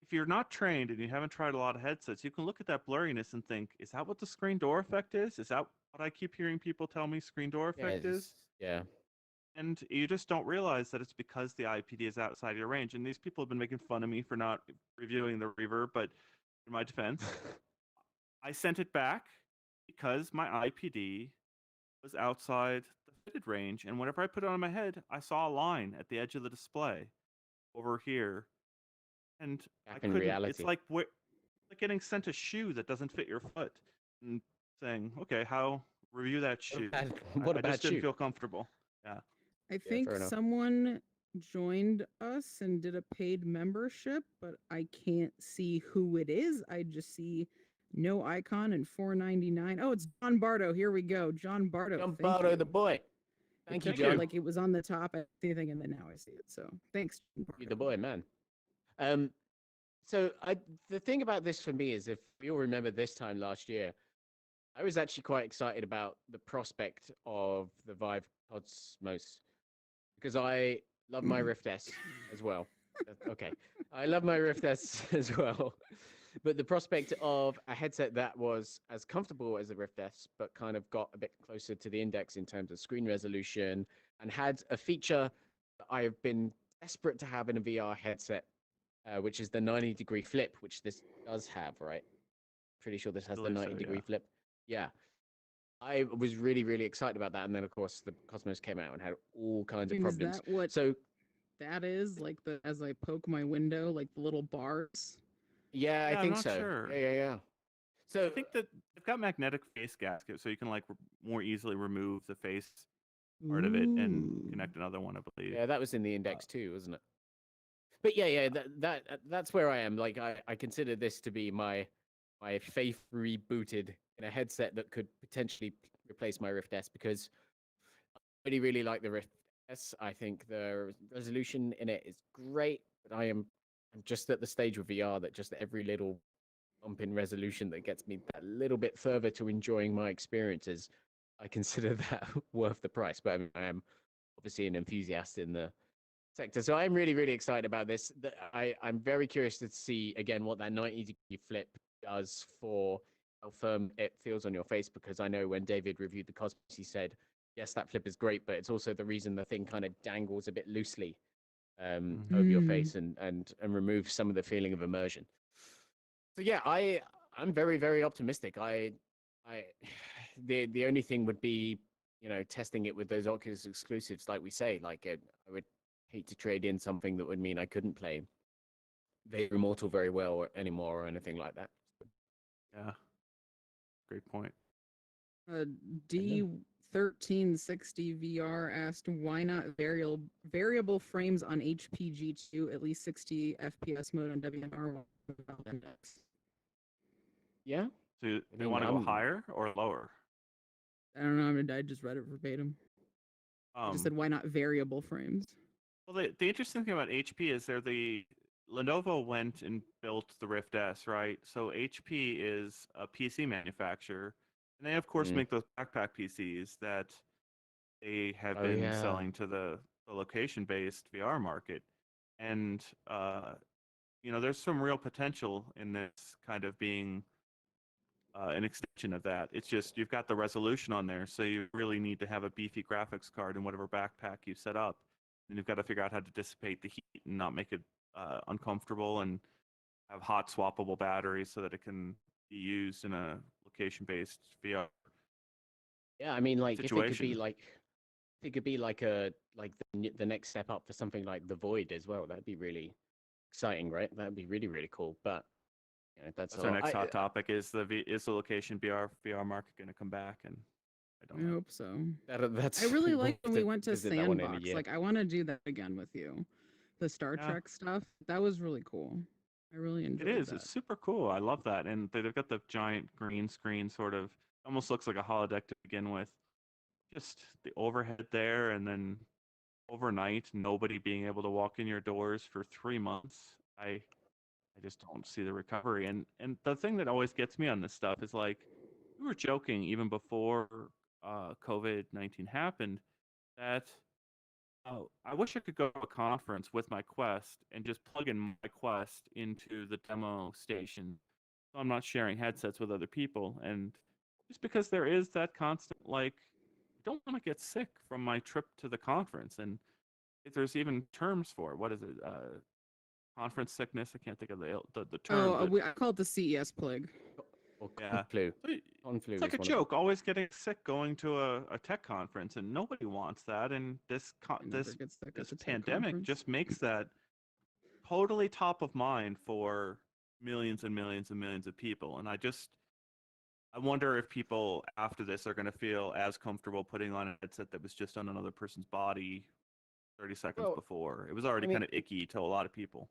if you're not trained and you haven't tried a lot of headsets, you can look at that blurriness and think, "Is that what the screen door effect is? Is that what I keep hearing people tell me screen door effect is?"
Yeah.
And you just don't realize that it's because the IPD is outside your range. And these people have been making fun of me for not reviewing the Reverb, but in my defense, I sent it back because my IPD was outside the fitted range. And whenever I put it on my head, I saw a line at the edge of the display over here. And I couldn't,
reality.
It's like getting sent a shoe that doesn't fit your foot and saying, okay, review that shoe.
What
I just didn't feel comfortable. Yeah.
I think someone joined us and did a paid membership, but I can't see who it is. I just see no icon and $4.99. Oh, it's John Bardo. Here we go. John Bardo.
John Bardo, the boy.
Thank you, John. Like it was on the top, I think, and then now I see it. So thanks, John Bardo.
You're the boy, man. So the thing about this for me is, if you'll remember this time last year, I was actually quite excited about the prospect of the Vive Cosmos because I love my Rift S as well. Okay, I love my Rift S as well. But the prospect of a headset that was as comfortable as the Rift S, but kind of got a bit closer to the index in terms of screen resolution and had a feature that I have been desperate to have in a VR headset, which is the 90-degree flip, which this does have, right? Pretty sure this has the 90-degree flip. Yeah. I was really, really excited about that. And then, of course, the Cosmos came out and had all kinds of problems.
Is that what that is? Like, as I poke my window, like the little bars?
Yeah, I think so.
Sure.
Yeah. So
I think that they've got magnetic face gaskets, so you can like more easily remove the face part of it and connect another one, I believe.
Yeah, that was in the index too, wasn't it? But yeah, that's where I am. Like, I consider this to be my faith rebooted in a headset that could potentially replace my Rift S, because I really, really like the Rift S. I think the resolution in it is great, but I'm just at the stage with VR that just every little bump in resolution that gets me that little bit further to enjoying my experiences, I consider that worth the price. But I am obviously an enthusiast in the sector, so I'm really, really excited about this. I'm very curious to see again what that 90-degree flip does for how firm it feels on your face, because I know when David reviewed the Cosmos, he said, yes, that flip is great, but it's also the reason the thing kind of dangles a bit loosely over your face and removes some of the feeling of immersion. So yeah, I'm very, very optimistic. The only thing would be, testing it with those Oculus exclusives, like we say. Like, I would hate to trade in something that would mean I couldn't play Vader Immortal very well anymore or anything like that.
Yeah, great point.
D1360 VR asked, why not variable frames on HP G2, at least 60 FPS mode on WMR without index?
Yeah.
So they want to go higher or lower?
I don't know. I just read it verbatim. I just said, why not variable frames?
Well, the interesting thing about HP is Lenovo went and built the Rift S, right? So HP is a PC manufacturer, and they of course make those backpack PCs that they have been selling to the location-based VR market. And there's some real potential in this kind of being an extension of that. It's just you've got the resolution on there, so you really need to have a beefy graphics card in whatever backpack you set up, and you've got to figure out how to dissipate the heat and not make it uncomfortable, and have hot swappable batteries so that it can be used in a location-based VR.
Yeah, I mean, like situation. If it could be like the next step up for something like the Void as well. That'd be really exciting, right? That'd be really, really cool. But that's
our next hot topic. Is the location VR market going to come back? And
I hope so.
That's
I really like when we went to Sandbox. Like, I want to do that again with you. The Star Trek stuff. That was really cool. I really enjoyed it.
It's super cool. I love that. And they've got the giant green screen, sort of almost looks like a holodeck to begin with. Just the overhead there, and then overnight, nobody being able to walk in your doors for 3 months. I just don't see the recovery. And the thing that always gets me on this stuff is, like, we were joking even before COVID-19 happened that I wish I could go to a conference with my Quest and just plug in my Quest into the demo station, so I'm not sharing headsets with other people. And just because there is that constant, like, I don't want to get sick from my trip to the conference. And if there's even terms for it, what is it? Conference sickness? I can't think of the term.
I call it the CES plague.
Flu.
It's like a joke, always getting sick going to a tech conference, and nobody wants that. And this pandemic just makes that totally top of mind for millions and millions and millions of people. And I wonder if people after this are going to feel as comfortable putting on a headset that was just on another person's body 30 seconds before. It was already kind of icky to a lot of people.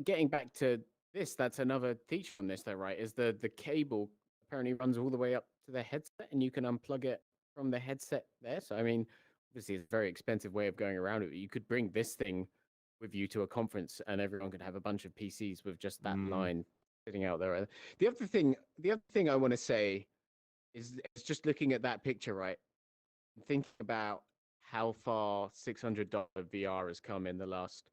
Getting back to this, that's another feature from this, though, right? Is the cable apparently runs all the way up to the headset, and you can unplug it from the headset there. So, I mean, obviously, it's a very expensive way of going around it. You could bring this thing with you to a conference, and everyone could have a bunch of PCs with just that line sitting out there. The other thing I want to say is just looking at that picture, right? Thinking about how far $600 VR has come in the last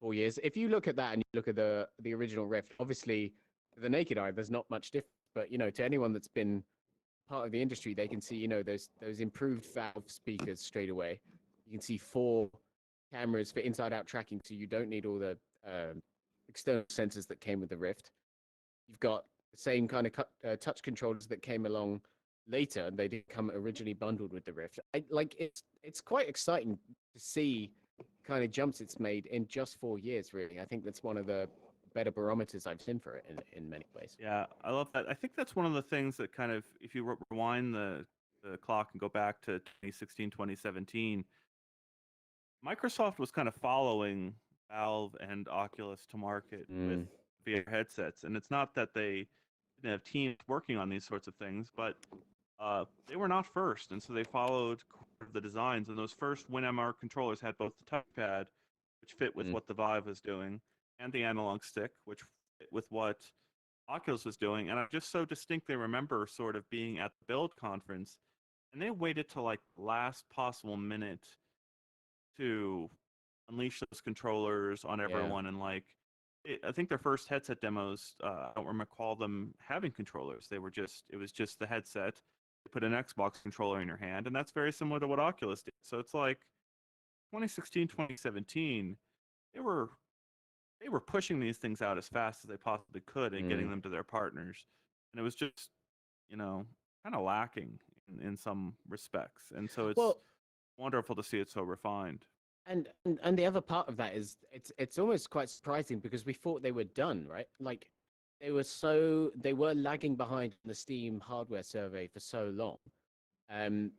4 years. If you look at that and you look at the original Rift, obviously the naked eye, there's not much difference. But to anyone that's been part of the industry, they can see those improved valve speakers straight away. You can see 4 cameras for inside-out tracking, so you don't need all the external sensors that came with the Rift. You've got the same kind of touch controllers that came along later, and they didn't come originally bundled with the Rift. It's quite exciting to see kind of jumps it's made in just 4 years. Really, I think that's one of the better barometers I've seen for it in many ways.
Yeah, I love that. I think that's one of the things that kind of, if you rewind the clock and go back to 2016, 2017, Microsoft was kind of following Valve and Oculus to market with VR headsets. And it's not that they didn't have teams working on these sorts of things, but they were not first. And so they followed the designs. And those first WinMR controllers had both the touchpad, which fit with what the Vive was doing, and the analog stick, which fit with what Oculus was doing. And I just so distinctly remember sort of being at the Build conference, and they waited till like last possible minute to unleash those controllers on everyone. And like, I think their first headset demos, I don't recall them having controllers. It was just the headset. You put an Xbox controller in your hand, and that's very similar to what Oculus did. So it's like 2016, 2017, they were pushing these things out as fast as they possibly could and getting them to their partners. And it was just, kind of lacking in some respects. And so it's wonderful to see it so refined.
And the other part of that is it's almost quite surprising, because we thought they were done, right? Like they were lagging behind in the Steam hardware survey for so long. And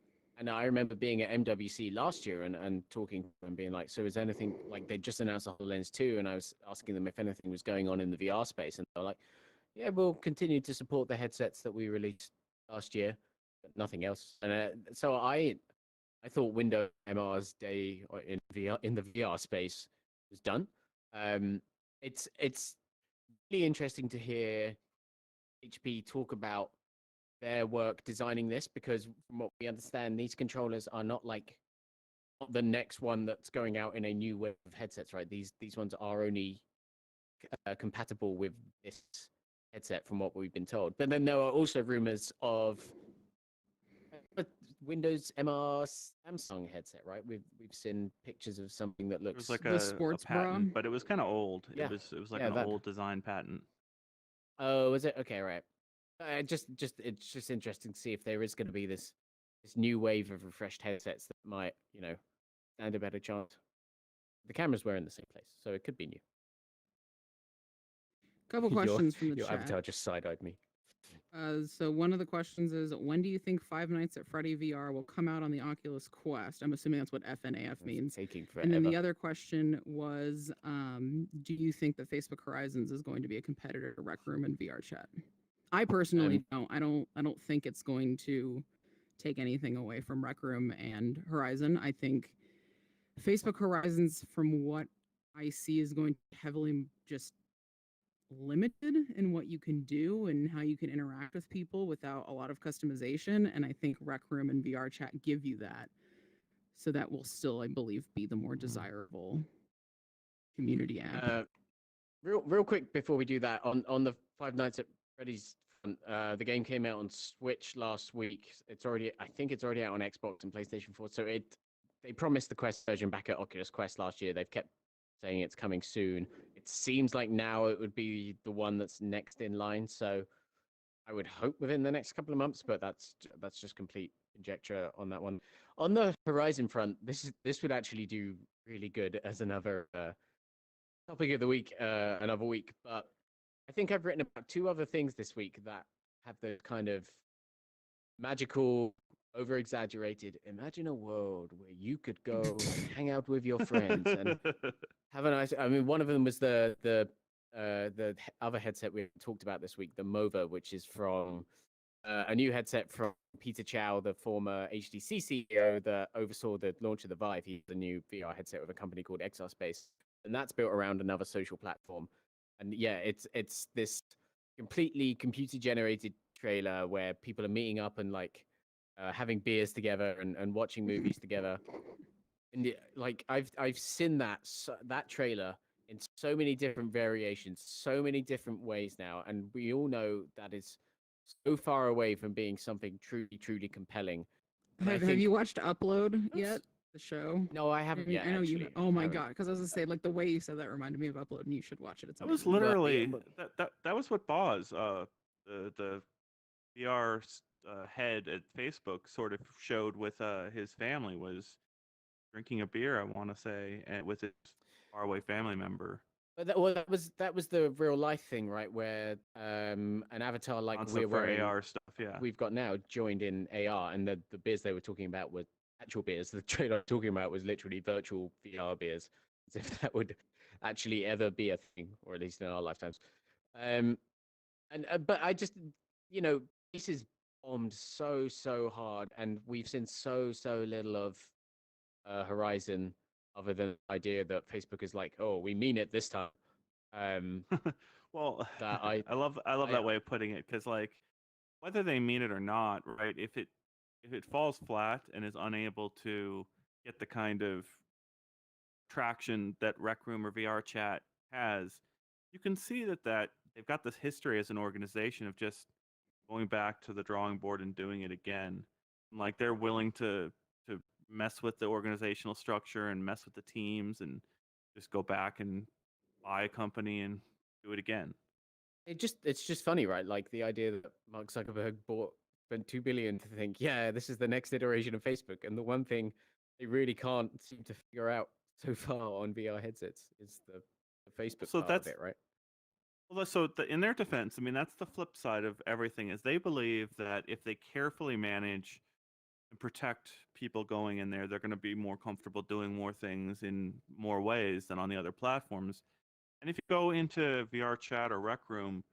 I remember being at MWC last year and talking and being like, so is anything, like they just announced the HoloLens 2, and I was asking them if anything was going on in the VR space, and they're like, yeah, we'll continue to support the headsets that we released last year, but nothing else. And so I thought Windows MR's day in the VR space was done. It's really interesting to hear HP talk about their work designing this, because from what we understand, these controllers are not the next one that's going out in a new wave of headsets, right? These ones are only compatible with this headset, from what we've been told. But then there are also rumors of Windows MR Samsung headset, right? We've seen pictures of something that looks
like
the sports
patent, but it was kind of old.
Yeah.
It was like an old design patent.
Oh, is it? Okay, right. It's just interesting to see if there is going to be this new wave of refreshed headsets that might, stand a better chance. The cameras were in the same place, so it could be new.
Couple questions from the
your
chat.
avatar just side-eyed me.
So one of the questions is, when do you think Five Nights at Freddy VR will come out on the Oculus Quest? I'm assuming that's what FNAF means.
Taking forever.
And then the other question was, do you think that Facebook Horizons is going to be a competitor to Rec Room and VR Chat? I personally don't. I don't think it's going to take anything away from Rec Room and Horizon. I think Facebook Horizons, from what I see, is going to heavily just limited in what you can do and how you can interact with people without a lot of customization. And I think Rec Room and VR Chat give you that. So that will still, I believe, be the more desirable community app.
Real quick before we do that, on the Five Nights at Freddy's front, the game came out on Switch last week. I think it's already out on Xbox and PlayStation 4. So they promised the Quest version back at Oculus Quest last year. They've kept saying it's coming soon. It seems like now it would be the one that's next in line. So I would hope within the next couple of months, but that's just complete conjecture on that one. On the Horizon front, this would actually do really good as another topic of the week, another week. But I think I've written about 2 other things this week that have the kind of magical, over-exaggerated, imagine a world where you could go and hang out with your friends and have a nice. I mean, one of them was the other headset we talked about this week, the Mova, which is from a new headset from Peter Chow, the former HTC CEO that oversaw the launch of the Vive. He's a new VR headset with a company called XR Space, and that's built around another social platform. And yeah, it's this completely computer-generated trailer where people are meeting up and having beers together and watching movies together. And like I've seen that trailer in so many different variations, so many different ways now, and we all know that is so far away from being something truly, truly compelling.
Have you watched Upload yet? The show?
No, I haven't yet.
I know
actually.
you. Oh my god! Because I was gonna say, like the way you said that reminded me of Upload, and you should watch it. It's
That was
amazing.
literally that was what Boz, the VR head at Facebook, sort of showed with his family, was drinking a beer, I want to say, and with his faraway family member.
But that was the real life thing, right? Where an avatar like
Concept
we're
for
wearing,
AR stuff, yeah.
we've got now joined in AR, and the beers they were talking about were actual beers. The trailer I was talking about was literally virtual VR beers, as if that would actually ever be a thing, or at least in our lifetimes. But I just, this is bombed so hard, and we've seen so little of Horizon, other than the idea that Facebook is like, oh, we mean it this time.
Well,
that
I love that way of putting it, because like, whether they mean it or not, right? If it falls flat and is unable to get the kind of traction that Rec Room or VR Chat has, you can see that they've got this history as an organization of just going back to the drawing board and doing it again. And like, they're willing to mess with the organizational structure and mess with the teams and just go back and buy a company and do it again.
It's just funny, right? Like the idea that Mark Zuckerberg spent $2 billion to think, yeah, this is the next iteration of Facebook, and the one thing they really can't seem to figure out so far on VR headsets is the Facebook part of it, right?
Well, so in their defense, I mean, that's the flip side of everything, is they believe that if they carefully manage and protect people going in there, they're going to be more comfortable doing more things in more ways than on the other platforms. And if you go into VR Chat or Rec Room,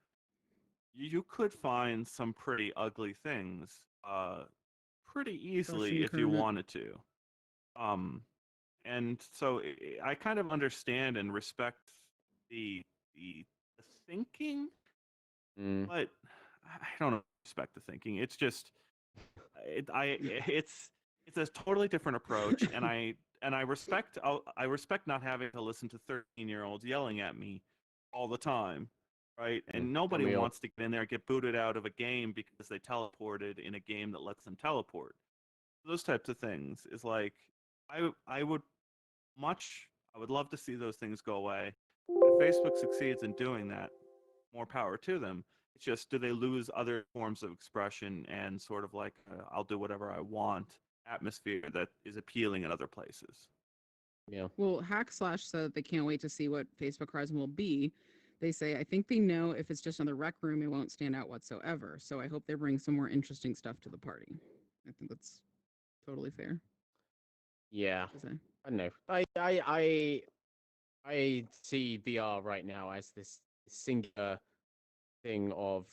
you could find some pretty ugly things pretty easily if you wanted to. And so I kind of understand and respect the thinking, but I don't respect the thinking. It's just it's a totally different approach, and I respect not having to listen to 13-year-olds yelling at me all the time, right? And nobody wants to get in there and get booted out of a game because they teleported in a game that lets them teleport. Those types of things is like, I would love to see those things go away. But if Facebook succeeds in doing that, more power to them. It's just, do they lose other forms of expression and sort of like, I'll do whatever I want atmosphere that is appealing in other places?
Yeah. Well, Hackslash said they can't wait to see what Facebook Horizon will be. They say, I think they know if it's just another Rec Room, it won't stand out whatsoever. So I hope they bring some more interesting stuff to the party. I think that's totally fair.
Yeah. I don't know. I see VR right now as this singular thing of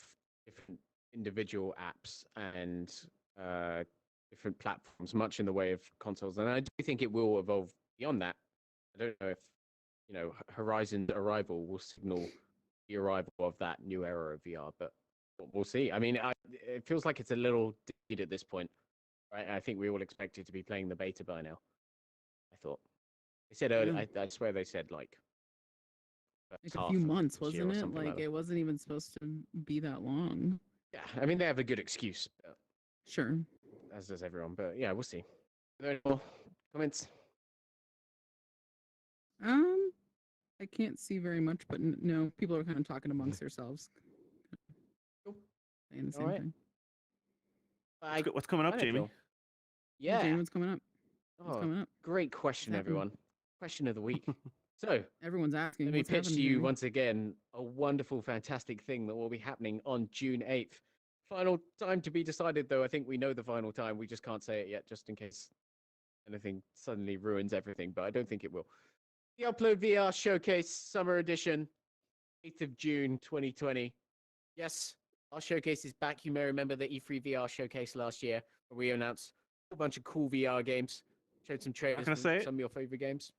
different individual apps and different platforms, much in the way of consoles. And I do think it will evolve beyond that. I don't know if, Horizon's arrival will signal the arrival of that new era of VR, but we'll see. I mean, it feels like it's a little delayed at this point, right? I think we all expected to be playing the beta by now. I thought. They said earlier, I swear they said like
a few months, wasn't it? Like it wasn't even supposed to be that long.
Yeah, I mean they have a good excuse.
Sure.
As does everyone, but yeah, we'll see. Are there any more comments?
I can't see very much, but no, people are kind of talking amongst themselves.
Cool.
Saying the same thing.
What's coming up, Jamie?
Yeah.
Jamie, what's coming up? What's coming up?
Great question, everyone. Question of the week. So,
everyone's asking.
Let me pitch to you once again a wonderful, fantastic thing that will be happening on June 8th. Final time to be decided, though. I think we know the final time. We just can't say it yet, just in case anything suddenly ruins everything, but I don't think it will. The Upload VR Showcase Summer Edition, 8th of June, 2020. Yes, our showcase is back. You may remember the E3 VR Showcase last year, where we announced a bunch of cool VR games, showed some trailers from some of your favorite games.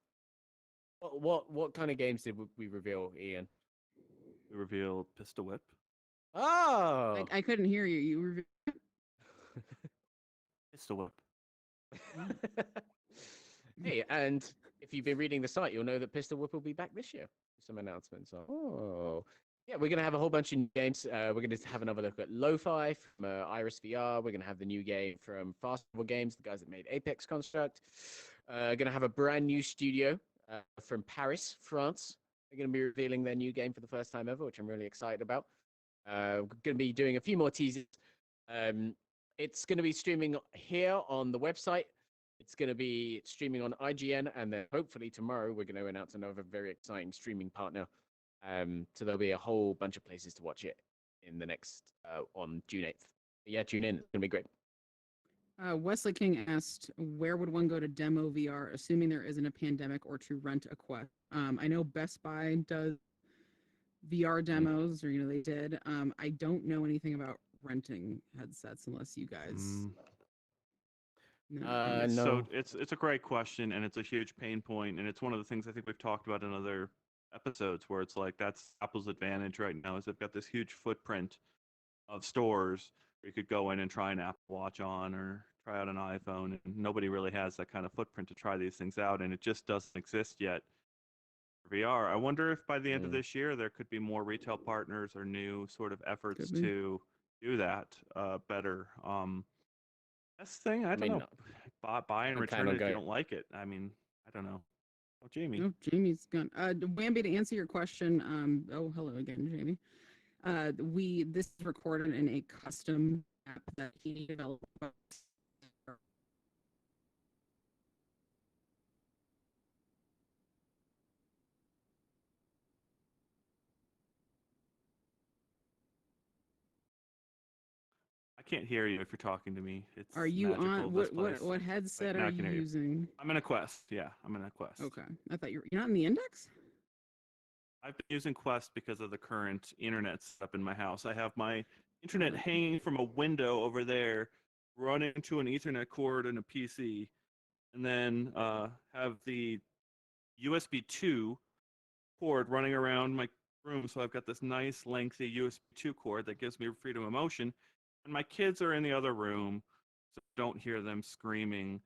What kind of games did we reveal, Ian?
We revealed Pistol Whip.
Oh!
I couldn't hear you. You revealed
Pistol Whip.
Hey, and if you've been reading the site, you'll know that Pistol Whip will be back this year. some announcements. Oh, yeah, we're gonna have a whole bunch of new games. We're gonna have another look at Lo-Fi from Iris VR. We're gonna have the new game from Fast Travel Games, the guys that made Apex Construct. Gonna have a brand new studio from Paris, France. They're gonna be revealing their new game for the first time ever, which I'm really excited about. We're gonna be doing a few more teasers. It's gonna be streaming here on the website. It's going to be streaming on IGN, and then hopefully tomorrow we're going to announce another very exciting streaming partner. So there'll be a whole bunch of places to watch it in the next on June 8th. But yeah, tune in. It's going to be great.
Wesley King asked, where would one go to demo VR, assuming there isn't a pandemic, or to rent a Quest? I know Best Buy does VR demos, or they did. I don't know anything about renting headsets unless you guys.
No.
So it's a great question, and it's a huge pain point, and it's one of the things I think we've talked about in other episodes, where it's like that's Apple's advantage right now, is they've got this huge footprint of stores where you could go in and try an Apple Watch on or try out an iPhone, and nobody really has that kind of footprint to try these things out, and it just doesn't exist yet for VR. I wonder if by the end of this year there could be more retail partners or new sort of efforts to do that better. That's the thing. I don't know. Buy and return it if you don't like it. I mean, I don't know. Oh, Jamie.
Oh, Jamie's gone. Wamby, to answer your question. Oh, hello again, Jamie. This is recorded in a custom app that he developed.
I can't hear you if you're talking to me. It's
Are you
magical,
on what headset are you using?
I'm in a Quest. Yeah, I'm in a Quest.
Okay, I thought you're not in the Index.
I've been using Quest because of the current internet setup in my house. I have my internet hanging from a window over there, running to an Ethernet cord and a PC, and then have the USB 2 cord running around my room. So I've got this nice lengthy USB 2 cord that gives me freedom of motion. And my kids are in the other room, so don't hear them screaming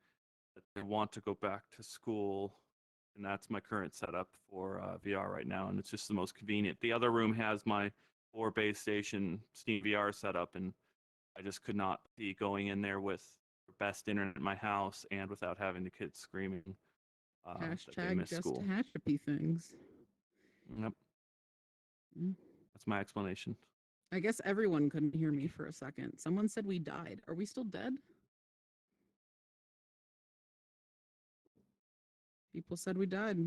that they want to go back to school. And that's my current setup for VR right now, and it's just the most convenient. The other room has my 4 base station Steam VR setup, and I just could not be going in there with the best internet in my house and without having the kids screaming.
Hashtag just school. Happy things.
Yep. That's my explanation.
I guess everyone couldn't hear me for a second. Someone said we died. Are we still dead? People said we died.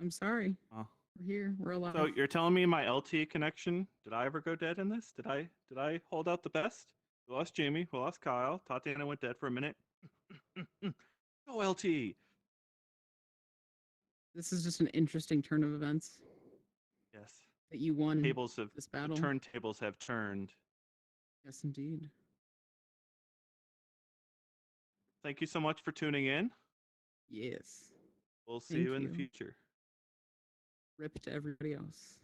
I'm sorry.
Oh.
We're here. We're alive.
So you're telling me my LTE connection? Did I ever go dead in this? Did I hold out the best? We lost Jamie. We lost Kyle. Tatiana went dead for a minute. No LTE.
This is just an interesting turn of events.
Yes.
That you won
this battle. The turntables have turned.
Yes, indeed.
Thank you so much for tuning in.
Yes.
We'll see you in the future.
Rip to everybody else.